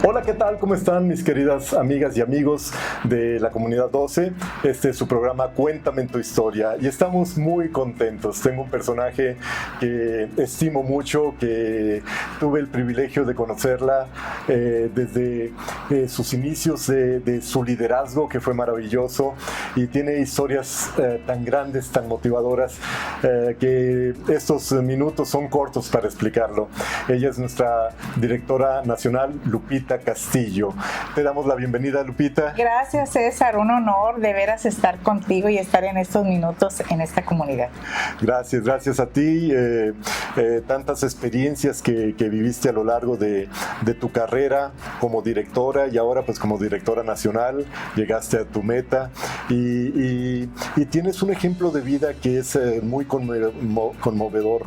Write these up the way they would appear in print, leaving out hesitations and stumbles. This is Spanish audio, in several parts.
Hola, ¿qué tal? ¿Cómo están mis queridas amigas y amigos de la Comunidad 12? Este es su programa Cuéntame tu historia y estamos muy contentos. Tengo un personaje que estimo mucho, que tuve el privilegio de conocerla desde sus inicios, de su liderazgo, que fue maravilloso, y tiene historias tan grandes, tan motivadoras, que estos minutos son cortos para explicarlo. Ella es nuestra directora nacional, Lupita Castillo. Te damos la bienvenida, Lupita. Gracias, César. Un honor de veras estar contigo y estar en estos minutos en esta comunidad. Gracias a ti. Tantas experiencias que viviste a lo largo de tu carrera como directora y ahora pues como directora nacional. Llegaste a tu meta y tienes un ejemplo de vida que es muy conmovedor.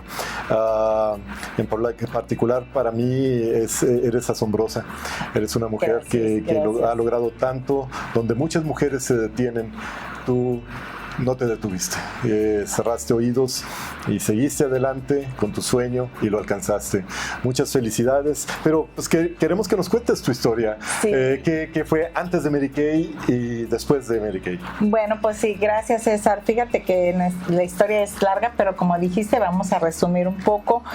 En particular para mí eres asombrosa. Eres una mujer que ha logrado tanto, donde muchas mujeres se detienen. Tú no te detuviste, cerraste oídos y seguiste adelante con tu sueño y lo alcanzaste. Muchas felicidades, pero pues queremos que nos cuentes tu historia. Sí. ¿Qué fue antes de Mary Kay y después de Mary Kay? Bueno, pues sí, gracias, César. Fíjate que la historia es larga, pero como dijiste, vamos a resumir un poco.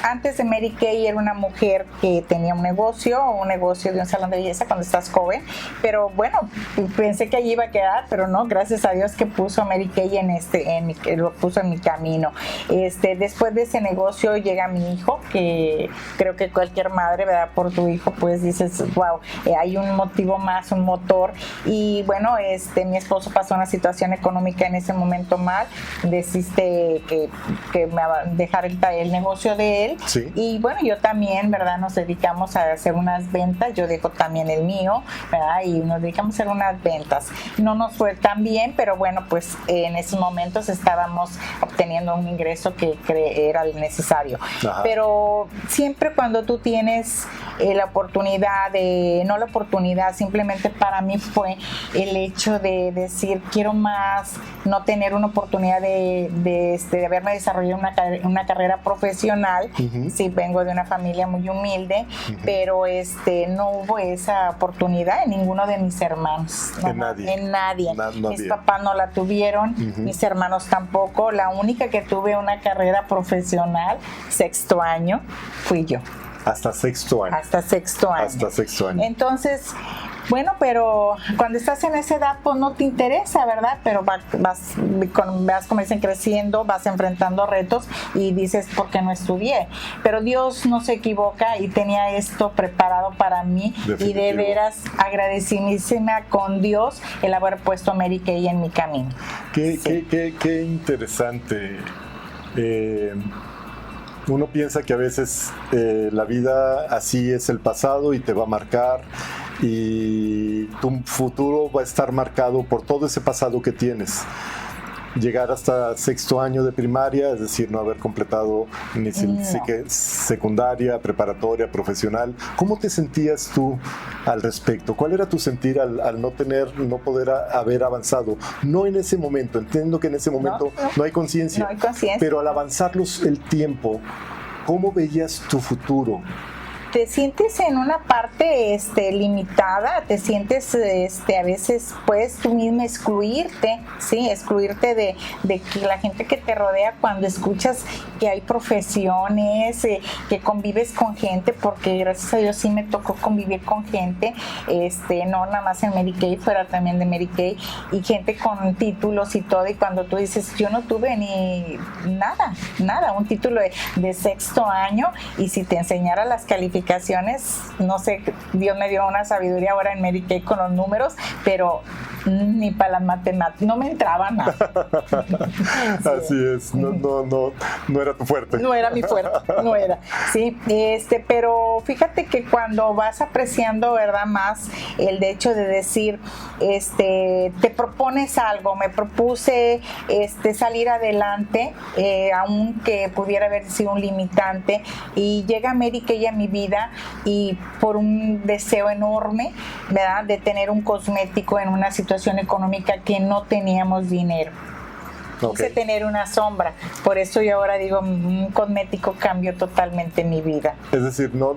Antes de Mary Kay era una mujer que tenía un negocio de un salón de belleza cuando estás joven, pero bueno, pensé que allí iba a quedar, pero no, gracias a Dios que puso a Mary Kay lo puso en mi camino. Después de ese negocio llega mi hijo, que creo que cualquier madre, ¿verdad? Por tu hijo, pues dices, wow, hay un motivo más, un motor. Y bueno, mi esposo pasó una situación económica en ese momento mal, desiste que me dejar el negocio de él. Sí. Y bueno, yo también, ¿verdad? Nos dedicamos a hacer unas ventas, yo dejo también el mío, ¿verdad? Y nos dedicamos a hacer unas ventas. No nos fue tan bien, pero bueno, pues en esos momentos estábamos obteniendo un ingreso que era el necesario. Ajá. Pero siempre cuando tú tienes la oportunidad simplemente para mí fue el hecho de decir, quiero más, no tener una oportunidad de haberme desarrollado una carrera profesional. Uh-huh. Sí, vengo de una familia muy humilde, uh-huh, pero no hubo esa oportunidad en ninguno de mis hermanos. En nadie. Mis papás no la tuvieron, uh-huh, mis hermanos tampoco. La única que tuve una carrera profesional, sexto año, fui yo. Hasta sexto año. Hasta sexto año. Entonces, bueno, pero cuando estás en esa edad, pues no te interesa, ¿verdad? Pero vas como dicen, creciendo, vas enfrentando retos y dices, ¿por qué no estudié? Pero Dios no se equivoca y tenía esto preparado para mí. Definitivo. Y de veras agradecidísima con Dios el haber puesto a Mary Kay en mi camino. Qué interesante. Uno piensa que a veces la vida así es el pasado y te va a marcar, y tu futuro va a estar marcado por todo ese pasado que tienes. Llegar hasta sexto año de primaria, es decir, no haber completado ni secundaria, preparatoria, profesional. ¿Cómo te sentías tú al respecto? ¿Cuál era tu sentir al no poder haber avanzado? No en ese momento, entiendo que en ese momento no hay conciencia. No hay conciencia. Pero al avanzar el tiempo, ¿cómo veías tu futuro? Te sientes en una parte limitada, te sientes a veces puedes tú misma excluirte de que la gente que te rodea, cuando escuchas que hay profesiones, que convives con gente, porque gracias a Dios sí me tocó convivir con gente, no nada más en Mary Kay, fuera también de Mary Kay, y gente con títulos y todo, y cuando tú dices, yo no tuve ni nada, un título de sexto año, y si te enseñara las calificaciones, no sé, Dios me dio una sabiduría ahora en Mary Kay con los números, pero ni para las matemáticas, no me entraba nada. Sí. Así es, no era tu fuerte. No era mi fuerte, no era. Sí, pero fíjate que cuando vas apreciando, ¿verdad?, más el hecho de decir, te propones algo, me propuse salir adelante, aunque pudiera haber sido un limitante, y llega Mary Kay a mi vida, y por un deseo enorme, ¿verdad?, de tener un cosmético en una situación económica que no teníamos dinero. Quise tener una sombra. Por eso yo ahora digo, un cosmético cambió totalmente mi vida. Es decir, no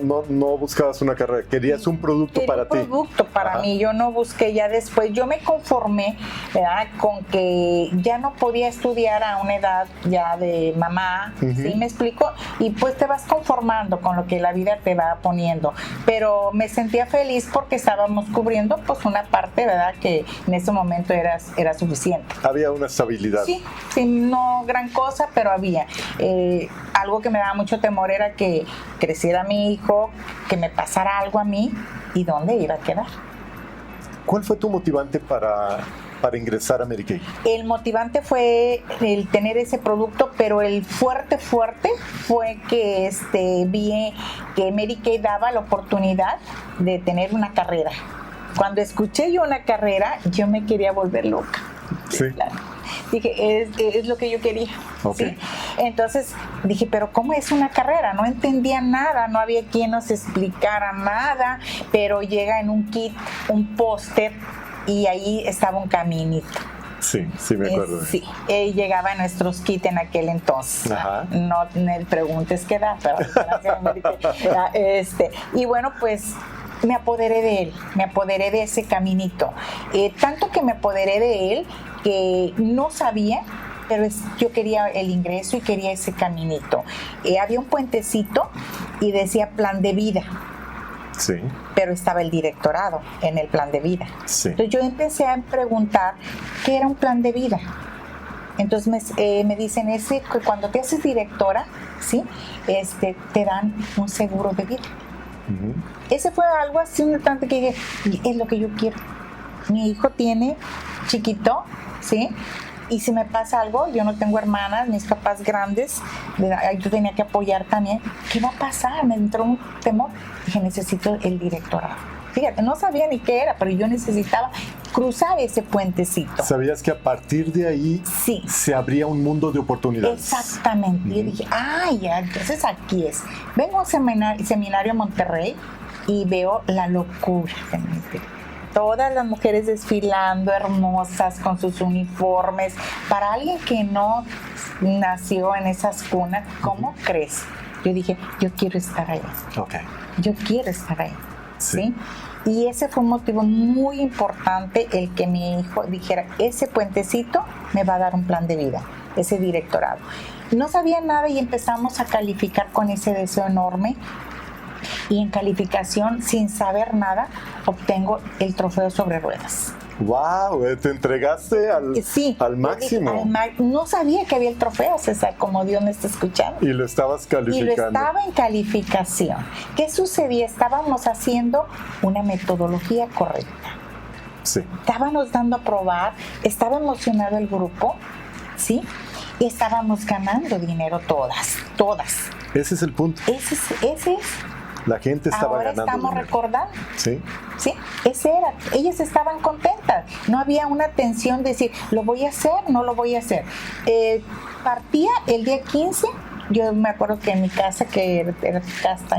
buscabas una carrera, querías un producto para ti. Un producto para mí, yo no busqué ya después. Yo me conformé, ¿verdad?, con que ya no podía estudiar a una edad ya de mamá, ¿sí me explico? Y pues te vas conformando con lo que la vida te va poniendo. Pero me sentía feliz porque estábamos cubriendo pues una parte, ¿verdad?, que en ese momento era suficiente. Había una estabilidad. Sí, no gran cosa, pero había. Algo que me daba mucho temor era que creciera mi hijo, que me pasara algo a mí y dónde iba a quedar. ¿Cuál fue tu motivante para ingresar a Mary Kay? El motivante fue el tener ese producto, pero el fuerte fue que vi que Mary Kay daba la oportunidad de tener una carrera. Cuando escuché yo una carrera, yo me quería volver loca. Sí. Claro. Dije, es lo que yo quería. Okay. ¿Sí? Entonces dije, pero ¿cómo es una carrera? No entendía nada, no había quien nos explicara nada, pero llega en un kit, un póster, y ahí estaba un caminito. Sí, me acuerdo. Sí, llegaba en nuestros kits en aquel entonces. Ajá. No me preguntes qué edad, pero y bueno, pues me apoderé de él, me apoderé de ese caminito. Tanto que me apoderé de él que no sabía, pero yo quería el ingreso y quería ese caminito. Había un puentecito y decía plan de vida. Sí. Pero estaba el directorado en el plan de vida. Sí. Entonces yo empecé a preguntar qué era un plan de vida. Entonces me dicen que cuando te haces directora, ¿sí?, te dan un seguro de vida. Uh-huh. Ese fue algo así, un tanto que dije, es lo que yo quiero. Mi hijo tiene chiquito, ¿sí? Y si me pasa algo, yo no tengo hermanas, mis papás grandes, yo tenía que apoyar también. ¿Qué va a pasar? Me entró un temor. Dije, necesito el directorado. Fíjate, no sabía ni qué era, pero yo necesitaba cruzar ese puentecito. ¿Sabías que a partir de ahí se abría un mundo de oportunidades? Exactamente. Y dije, ya, entonces aquí es. Vengo a un seminario a Monterrey y veo la locura de Monterrey. Todas las mujeres desfilando, hermosas, con sus uniformes. Para alguien que no nació en esas cunas, ¿cómo crees? Yo dije, yo quiero estar ahí. Okay. Yo quiero estar ahí. ¿Sí? Y ese fue un motivo muy importante, el que mi hijo dijera, ese puentecito me va a dar un plan de vida, ese directorado. No sabía nada y empezamos a calificar con ese deseo enorme. Y en calificación, sin saber nada, obtengo el trofeo sobre ruedas. ¡Wow! ¿Te entregaste al máximo? No sabía que había el trofeo, César, como Dios me está escuchando. Y lo estabas calificando. Y lo estaba en calificación. ¿Qué sucedía? Estábamos haciendo una metodología correcta. Sí. Estábamos dando a probar, estaba emocionado el grupo, ¿sí? Y estábamos ganando dinero todas. Ese es el punto. Ese es. La gente estaba ganando. Ahora estamos recordando. Sí. Sí, ese era. Ellas estaban contentas. No había una tensión de decir, ¿lo voy a hacer? No lo voy a hacer. Partía el día 15. Yo me acuerdo que en mi casa, que era tu casa,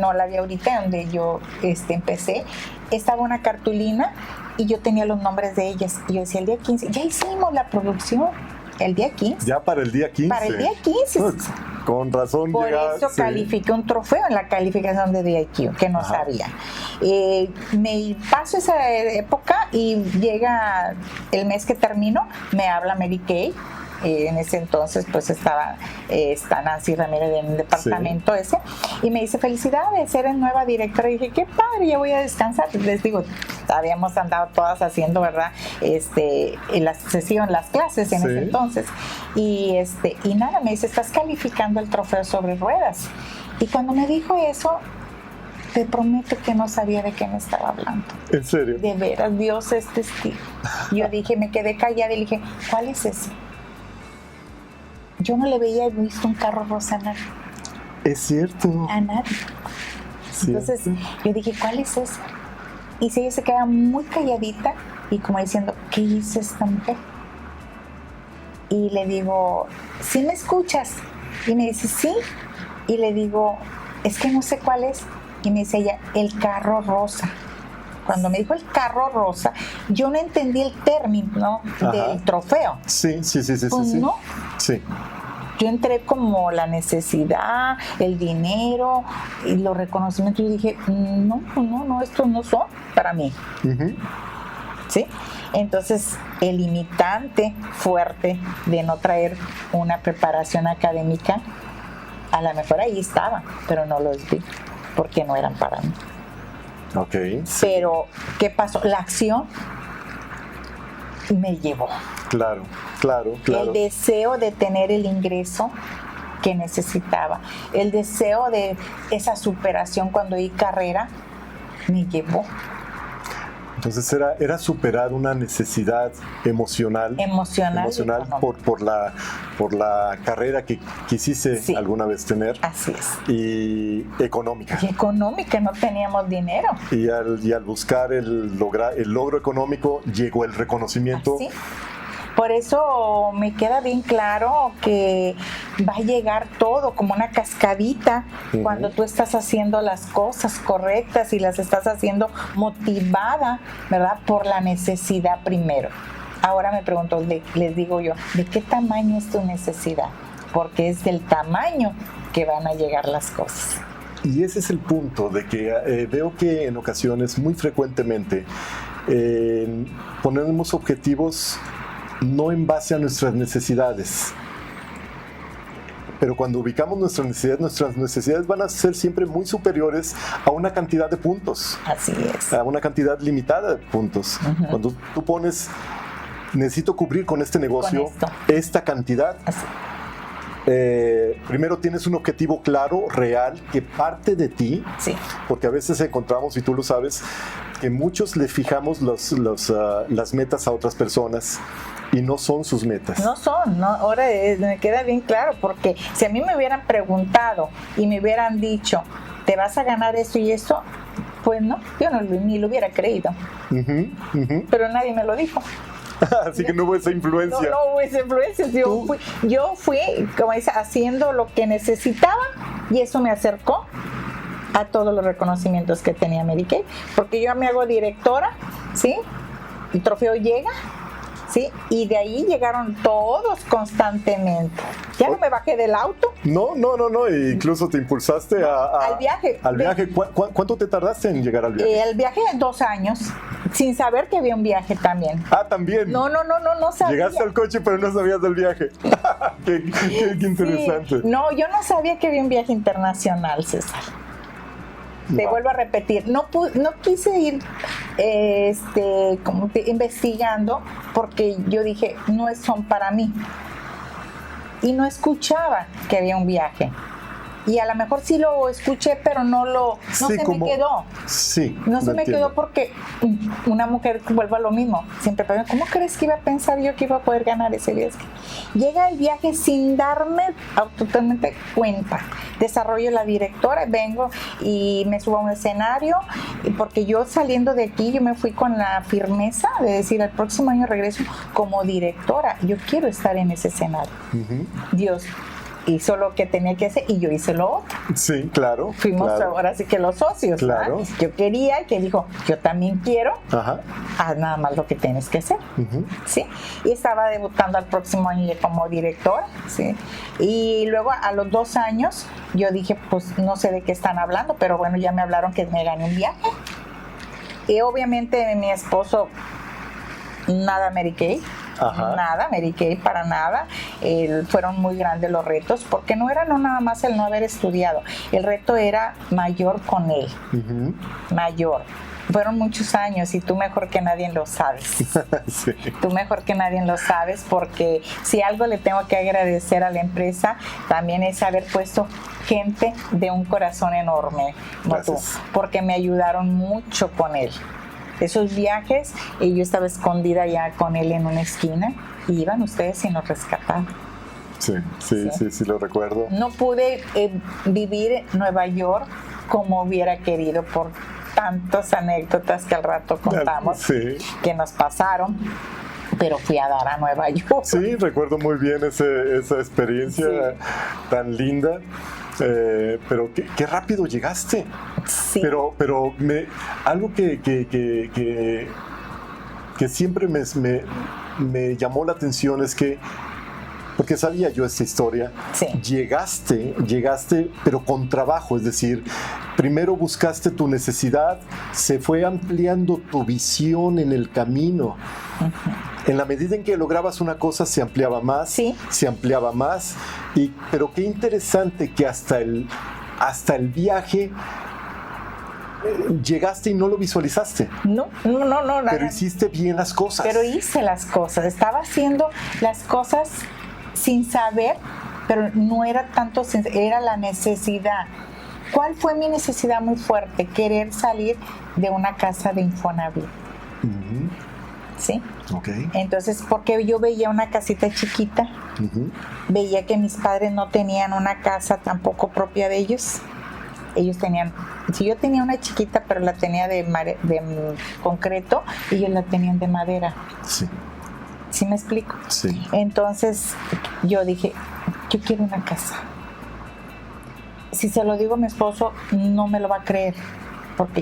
no la vi ahorita, donde yo empecé, estaba una cartulina y yo tenía los nombres de ellas. Y yo decía, el día 15, ya hicimos la producción. El día 15. Ya para el día 15. Para el día 15. Con razón. Por eso califiqué un trofeo en la calificación de DIQ, que no sabía. Me paso esa época y llega el mes que termino, me habla Mary Kay. En ese entonces pues está Nancy Ramírez en el departamento ese, y me dice, felicidades, eres nueva directora. Y dije, qué padre, ya voy a descansar. Les digo, habíamos andado todas haciendo, ¿verdad? En la sesión, las clases en ese entonces, y nada, me dice, estás calificando el trofeo sobre ruedas. Y cuando me dijo eso, te prometo que no sabía de qué me estaba hablando. ¿En serio? De veras, Dios es testigo. Yo dije, me quedé callada y le dije, ¿cuál es ese? Yo no le veía visto un carro rosa a nadie. Es cierto. A nadie. Entonces yo dije, ¿cuál es ese? Y ella se queda muy calladita y como diciendo, ¿qué hizo esta mujer? Y le digo, ¿sí me escuchas? Y me dice, sí. Y le digo, es que no sé cuál es. Y me dice ella, el carro rosa. Cuando me dijo el carro rosa, yo no entendí el término del trofeo. Sí. Pues sí. no. Sí. Yo entré como la necesidad, el dinero y los reconocimientos y dije, no, estos no son para mí. Uh-huh. ¿Sí? Entonces, el limitante fuerte de no traer una preparación académica, a lo mejor ahí estaba, pero no los vi, porque no eran para mí. Okay, sí. Pero, ¿qué pasó? La acción me llevó. Claro. El deseo de tener el ingreso que necesitaba, el deseo de esa superación cuando di carrera, me llevó. Entonces era superar una necesidad emocional por la carrera que quisiste alguna vez tener. Así es. Y económica. No teníamos dinero. Y al buscar el logro económico llegó el reconocimiento. Así. Por eso me queda bien claro que va a llegar todo como una cascadita cuando tú estás haciendo las cosas correctas y las estás haciendo motivada, ¿verdad? Por la necesidad primero. Ahora me pregunto, les digo yo, ¿de qué tamaño es tu necesidad? Porque es del tamaño que van a llegar las cosas. Y ese es el punto de que veo que en ocasiones, muy frecuentemente, ponemos objetivos no en base a nuestras necesidades. Pero cuando ubicamos nuestras necesidades van a ser siempre muy superiores a una cantidad de puntos. Así es. A una cantidad limitada de puntos. Uh-huh. Cuando tú pones, necesito cubrir con este negocio esta cantidad. Primero tienes un objetivo claro, real, que parte de ti. Sí. Porque a veces encontramos, y tú lo sabes, que muchos le fijamos las metas a otras personas. Y no son sus metas. No son, ¿no? Ahora me queda bien claro, porque si a mí me hubieran preguntado y me hubieran dicho, ¿te vas a ganar esto y esto? Pues no, yo ni lo hubiera creído. Pero nadie me lo dijo. Así que no hubo esa influencia. No hubo esa influencia. Yo fui, como dice, haciendo lo que necesitaba y eso me acercó a todos los reconocimientos que tenía Mary Kay, porque yo me hago directora, ¿sí? El trofeo llega, ¿sí? Y de ahí llegaron todos constantemente. Ya no me bajé del auto. No. Incluso te impulsaste al viaje. Al viaje. ¿Cuánto te tardaste en llegar al viaje? El viaje 2 años, sin saber que había un viaje también. Ah, ¿también? No sabía. Llegaste al coche, pero no sabías del viaje. qué interesante. Sí. No, yo no sabía que había un viaje internacional, César. Te vuelvo a repetir, no quise ir investigando porque yo dije, no son para mí. Y no escuchaba que había un viaje. Y a lo mejor sí lo escuché, pero no se me quedó. Sí. No se me quedó porque una mujer, vuelve a lo mismo, siempre pregunta, ¿cómo crees que iba a pensar yo que iba a poder ganar ese viaje? Llega el viaje sin darme totalmente cuenta. Desarrollo la directora, vengo y me subo a un escenario, porque yo saliendo de aquí, yo me fui con la firmeza de decir, el próximo año regreso como directora. Yo quiero estar en ese escenario. Uh-huh. Dios hizo lo que tenía que hacer y yo hice lo otro. Sí, claro. Fuimos ahora sí que los socios. Claro. ¿verdad? Yo quería y que dijo, yo también quiero. Ajá. Haz nada más lo que tienes que hacer. Uh-huh. ¿Sí? Y estaba debutando al próximo año como directora. ¿Sí? Y luego a los 2 años yo dije, pues no sé de qué están hablando, pero bueno, ya me hablaron que me gané un viaje. Y obviamente mi esposo, nada Mary Kay. Ajá. Nada, Mary Kay, para nada. Fueron muy grandes los retos, porque no era nada más el no haber estudiado, el reto era mayor con él. Uh-huh. Mayor. Fueron muchos años y tú mejor que nadie lo sabes. Sí. Tú mejor que nadie lo sabes, porque si algo le tengo que agradecer a la empresa también es haber puesto gente de un corazón enorme como tú, porque me ayudaron mucho con él. Esos viajes, y yo estaba escondida ya con él en una esquina y iban ustedes y nos rescataban. Sí, lo recuerdo. No pude vivir en Nueva York como hubiera querido por tantas anécdotas que al rato contamos que nos pasaron, pero fui a dar a Nueva York. Sí, recuerdo muy bien esa experiencia tan linda. Pero qué rápido llegaste. Sí. Pero algo que siempre me llamó la atención es que, porque sabía yo esta historia, sí. llegaste, pero con trabajo, es decir, primero buscaste tu necesidad, se fue ampliando tu visión en el camino. Uh-huh. En la medida en que lograbas una cosa, se ampliaba más, sí. se ampliaba más, pero qué interesante que hasta el viaje llegaste y no lo visualizaste. No. Pero hiciste bien las cosas. Pero hice las cosas, estaba haciendo las cosas sin saber, pero no era tanto, era la necesidad. ¿Cuál fue mi necesidad muy fuerte? Querer salir de una casa de Infonavit. Uh-huh. ¿Sí? Okay. Entonces, porque yo veía una casita chiquita, uh-huh. Veía que mis padres no tenían una casa tampoco propia de ellos. Ellos tenían, si yo tenía una chiquita, pero la tenía de concreto, ellos la tenían de madera. Sí. ¿Sí me explico? Sí. Entonces yo dije, yo quiero una casa. Si se lo digo a mi esposo, no me lo va a creer,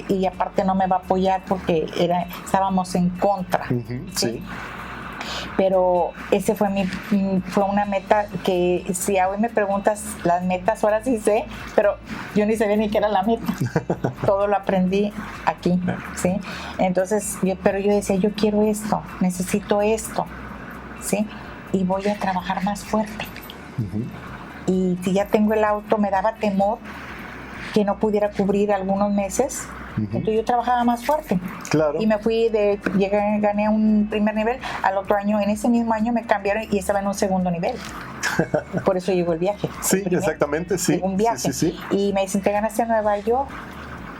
y aparte no me va a apoyar porque estábamos en contra. Uh-huh, ¿sí? Pero ese fue una meta que, si hoy me preguntas las metas, ahora sí sé, pero yo ni sabía ni qué era la meta. Todo lo aprendí aquí, ¿sí? Entonces, pero yo decía, yo quiero esto, necesito esto, ¿sí? Y voy a trabajar más fuerte. Uh-huh. Y si ya tengo el auto, me daba temor que no pudiera cubrir algunos meses. Uh-huh. Entonces yo trabajaba más fuerte. Claro. Y me fui gané un primer nivel, al otro año, en ese mismo año me cambiaron y estaba en un segundo nivel. Por eso llegó el viaje. Sí, exactamente, sí. Un viaje. Sí. Y me dicen, te ganaste a Nueva York.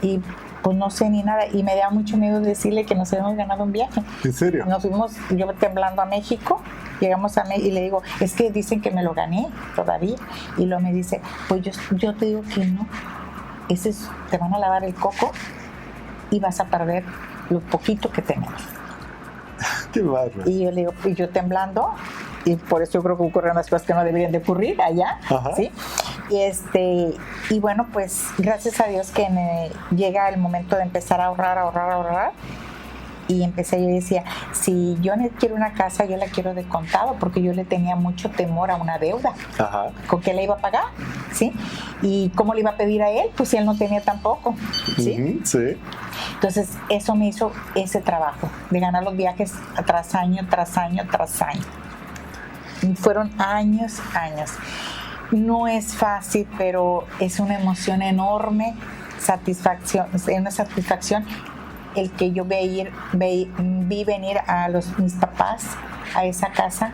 Y pues no sé ni nada. Y me daba mucho miedo decirle que nos habíamos ganado un viaje. ¿En serio? Nos fuimos, yo temblando a México. Llegamos a México y le digo, es que dicen que me lo gané todavía. Y luego me dice, pues yo te digo que no. Te van a lavar el coco y vas a perder lo poquito que tenemos. Qué bárbaro. Y yo le digo, y yo temblando, y por eso yo creo que ocurren las cosas que no deberían de ocurrir allá. Ajá. ¿Sí? Y bueno, pues gracias a Dios que llega el momento de empezar a ahorrar. Y yo decía, si yo quiero una casa, yo la quiero de contado, porque yo le tenía mucho temor a una deuda. Ajá. ¿Con qué la iba a pagar? ¿Sí? ¿Y cómo le iba a pedir a él? Pues si él no tenía tampoco. ¿Sí? Uh-huh, sí. Entonces, eso me hizo ese trabajo, de ganar los viajes tras año. Y fueron años. No es fácil, pero es una emoción enorme, una satisfacción el que yo vi venir a mis papás a esa casa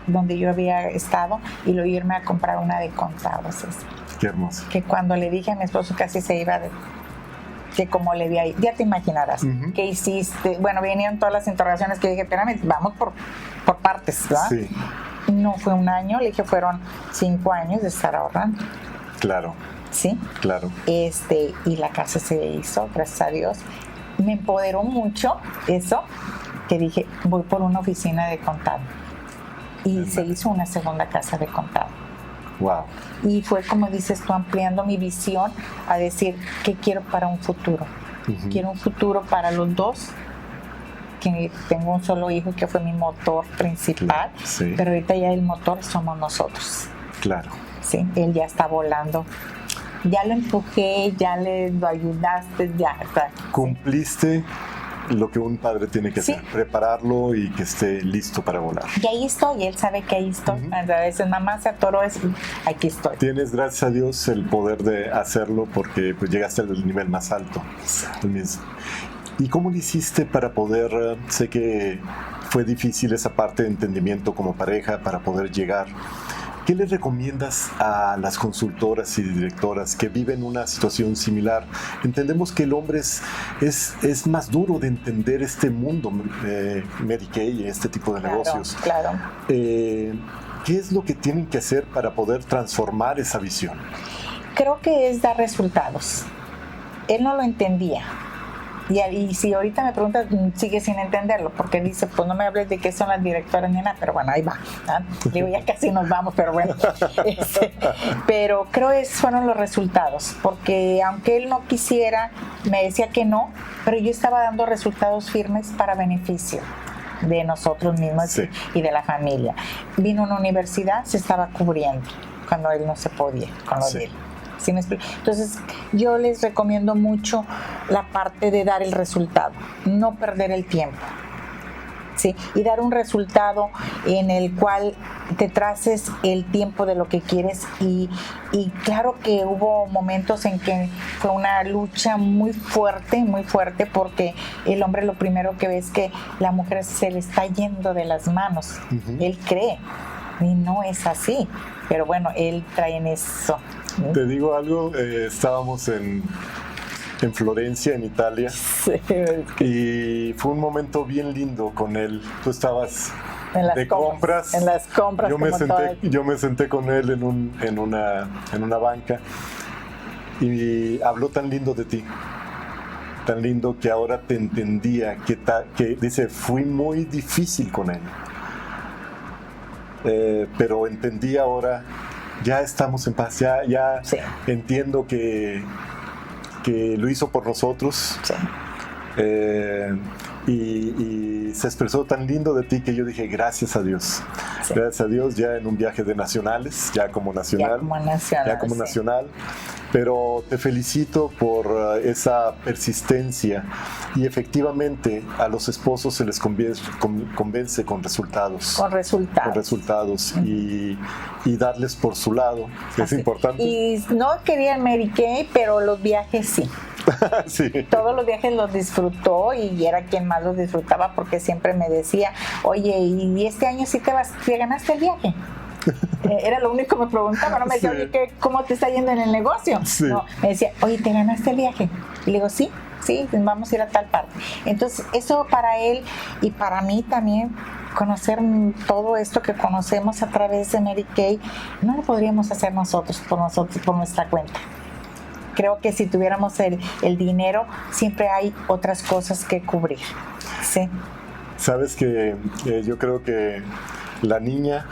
donde yo había estado y lo irme a comprar una de contados. Qué hermoso. Que cuando le dije a mi esposo casi se iba que como le vi ahí, ya te imaginarás. Uh-huh. ¿Qué hiciste? Bueno, venían todas las interrogaciones que dije, espérame, vamos por partes, ¿verdad? Sí. No fue un año, le dije, fueron 5 años de estar ahorrando. Claro. ¿Sí? Claro. Y la casa se hizo, gracias a Dios. Me empoderó mucho eso, que dije, voy por una oficina de contado. Y se hizo una segunda casa de contado. Wow. Y fue, como dices tú, ampliando mi visión a decir, ¿qué quiero para un futuro? Uh-huh. Quiero un futuro para los dos, que tengo un solo hijo que fue mi motor principal, sí. Pero ahorita ya el motor somos nosotros. Claro. Sí, él ya está volando. Ya lo empujé, ya lo ayudaste, ya. Cumpliste lo que un padre tiene que hacer, prepararlo y que esté listo para volar. Y ahí estoy, él sabe que ahí estoy. Uh-huh. A veces mamá se atoró, aquí estoy. Tienes, gracias a Dios, el poder de hacerlo porque pues llegaste al nivel más alto. El mismo. ¿Y cómo lo hiciste para poder, sé que fue difícil esa parte de entendimiento como pareja para poder llegar? ¿Qué le recomiendas a las consultoras y directoras que viven una situación similar? Entendemos que el hombre es más duro de entender este mundo, Mary-Kay, este tipo de negocios. Claro. ¿Qué es lo que tienen que hacer para poder transformar esa visión? Creo que es dar resultados. Él no lo entendía. Y si ahorita me preguntas, sigue sin entenderlo, porque dice, pues no me hables de qué son las directoras ni nada, pero bueno, ahí va. Digo, ya casi nos vamos, pero bueno. Pero creo que fueron los resultados, porque aunque él no quisiera, me decía que no, pero yo estaba dando resultados firmes para beneficio de nosotros mismos, sí, y de la familia. Vino a una universidad, se estaba cubriendo cuando él no se podía con lo de él. ¿Sí me explico? Entonces, yo les recomiendo mucho la parte de dar el resultado, no perder el tiempo, ¿sí? Y dar un resultado en el cual te traces el tiempo de lo que quieres. Y claro que hubo momentos en que fue una lucha muy fuerte, porque el hombre lo primero que ve es que la mujer se le está yendo de las manos. Uh-huh. Él cree, y no es así. Pero bueno, él trae en eso. Te digo algo, estábamos en Florencia, en Italia, sí, y fue un momento bien lindo con él. Tú estabas de compras. En las compras. Yo me senté con él en una banca y habló tan lindo de ti, tan lindo que ahora te entendía, que dice, fui muy difícil con él, pero entendí ahora. Ya estamos en paz, ya sí, entiendo que lo hizo por nosotros. Sí. Y se expresó tan lindo de ti que yo dije, gracias a Dios. Sí. Gracias a Dios, ya en un viaje de nacionales, ya como nacional. Pero te felicito por esa persistencia, y efectivamente a los esposos se les convence con resultados. Con resultados. Uh-huh. y darles por su lado, que es importante. Y no quería Mary Kay, pero los viajes sí. Sí. Todos los viajes los disfrutó, y era quien más los disfrutaba, porque siempre me decía, oye, ¿y este año sí te ganaste el viaje? Era lo único que me preguntaba, no me decía, sí, oye, ¿cómo te está yendo en el negocio? Sí. No, me decía, oye, ¿te ganaste el viaje? Y le digo, sí, vamos a ir a tal parte. Entonces, eso para él y para mí también, conocer todo esto que conocemos a través de Mary Kay, no lo podríamos hacer nosotros por nuestra cuenta. Creo que si tuviéramos el dinero, siempre hay otras cosas que cubrir. Sí. Sabes que yo creo que la niña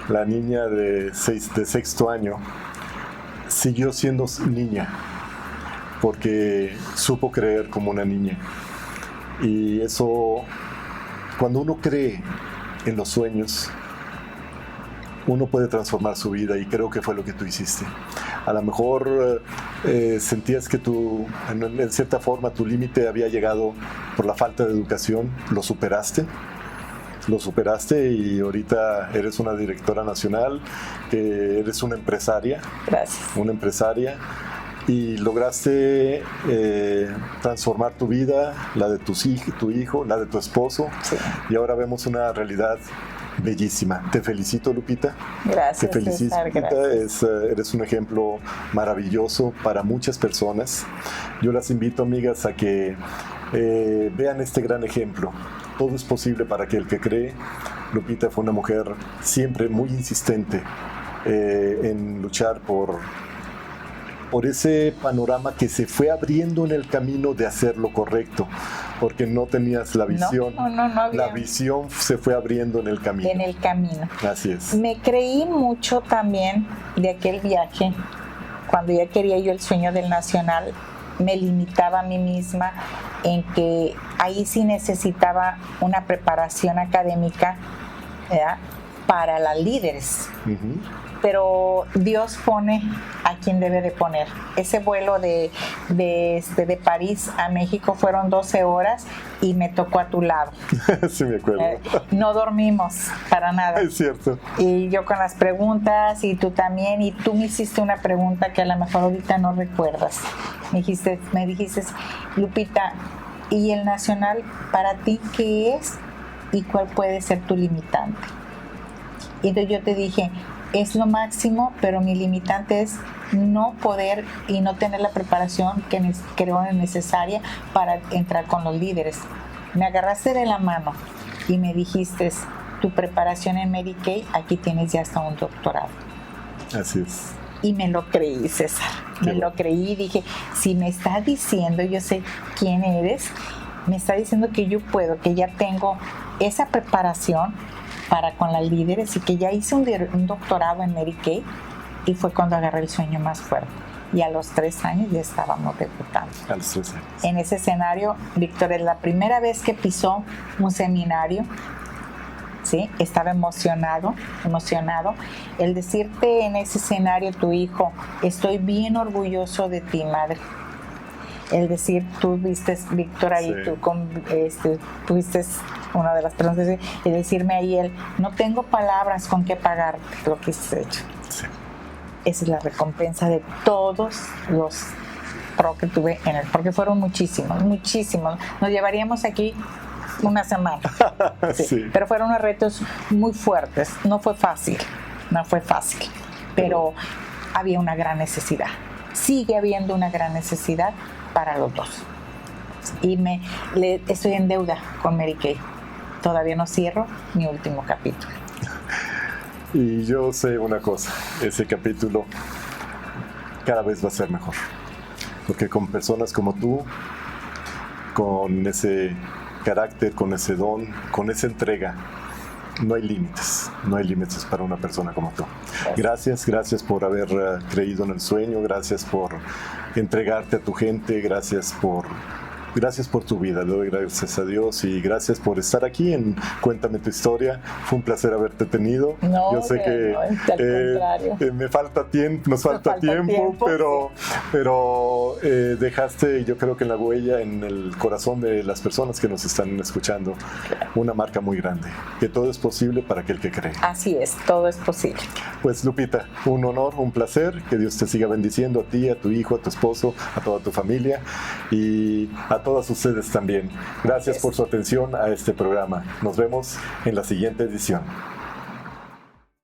de sexto año siguió siendo niña, porque supo creer como una niña. Y eso, cuando uno cree en los sueños, uno puede transformar su vida, y creo que fue lo que tú hiciste. A lo mejor sentías que en cierta forma tu límite había llegado por la falta de educación, lo superaste, y ahorita eres una directora nacional, eres una empresaria. Gracias. Una empresaria, y lograste transformar tu vida, la de tu hijo, la de tu esposo. Sí. Y ahora vemos una realidad bellísima. Te felicito, Lupita. Gracias. Te felicito, Lupita. Eres un ejemplo maravilloso para muchas personas. Yo las invito, amigas, a que vean este gran ejemplo. Todo es posible para aquel que cree. Lupita fue una mujer siempre muy insistente en luchar por ese panorama que se fue abriendo en el camino de hacer lo correcto, porque no tenías la visión. No la visión se fue abriendo en el camino. Así es. Me creí mucho también de aquel viaje, cuando ya quería yo el sueño del nacional. Me limitaba a mí misma en que ahí sí necesitaba una preparación académica, ¿verdad?, para las líderes. Uh-huh. Pero Dios pone a quien debe de poner. Ese vuelo de París a México fueron 12 horas y me tocó a tu lado. Sí, me acuerdo. No dormimos para nada. Es cierto. Y yo con las preguntas, y tú también, y tú me hiciste una pregunta que a lo mejor ahorita no recuerdas. Me dijiste, Lupita, ¿y el nacional para ti qué es? ¿Y cuál puede ser tu limitante? Y entonces yo te dije, es lo máximo, pero mi limitante es no poder y no tener la preparación que creo necesaria para entrar con los líderes. Me agarraste de la mano y me dijiste, tu preparación en Mary Kay, aquí tienes ya hasta un doctorado. Así es. Y me lo creí, César, me lo creí y dije, si me está diciendo, yo sé quién eres, me está diciendo que yo puedo, que ya tengo esa preparación para con las líderes y que ya hice un doctorado en Mary Kay, y fue cuando agarré el sueño más fuerte. Y a los 3 años ya estábamos debutando. A los 3 años. En ese escenario, Víctor, es la primera vez que pisó un seminario, ¿sí? Estaba emocionado. El decirte en ese escenario, tu hijo, estoy bien orgulloso de ti, madre. El decir, tú viste, Víctor, ahí, sí. Tú fuiste una de las personas, y decirme ahí él, no tengo palabras con qué pagar lo que has hecho. Sí. Esa es la recompensa de todos los pro que tuve en él, porque fueron muchísimos. Nos llevaríamos aquí una semana. Sí. Sí. Pero fueron unos retos muy fuertes. No fue fácil, pero había una gran necesidad. Sigue habiendo una gran necesidad para los dos. Y estoy en deuda con Mary Kay. Todavía no cierro mi último capítulo. Y yo sé una cosa, ese capítulo cada vez va a ser mejor. Porque con personas como tú, con ese carácter, con ese don, con esa entrega, no hay límites para una persona como tú. Gracias por haber creído en el sueño, gracias por entregarte a tu gente, gracias por tu vida. Le doy gracias a Dios y gracias por estar aquí en Cuéntame tu historia. Fue un placer haberte tenido. No, yo sé que nos falta tiempo, pero dejaste, yo creo que en la huella, en el corazón de las personas que nos están escuchando, una marca muy grande. Que todo es posible para aquel que cree. Así es, todo es posible. Pues Lupita, un honor, un placer. Que Dios te siga bendiciendo a ti, a tu hijo, a tu esposo, a toda tu familia y a todas ustedes también. Gracias por su atención a este programa. Nos vemos en la siguiente edición.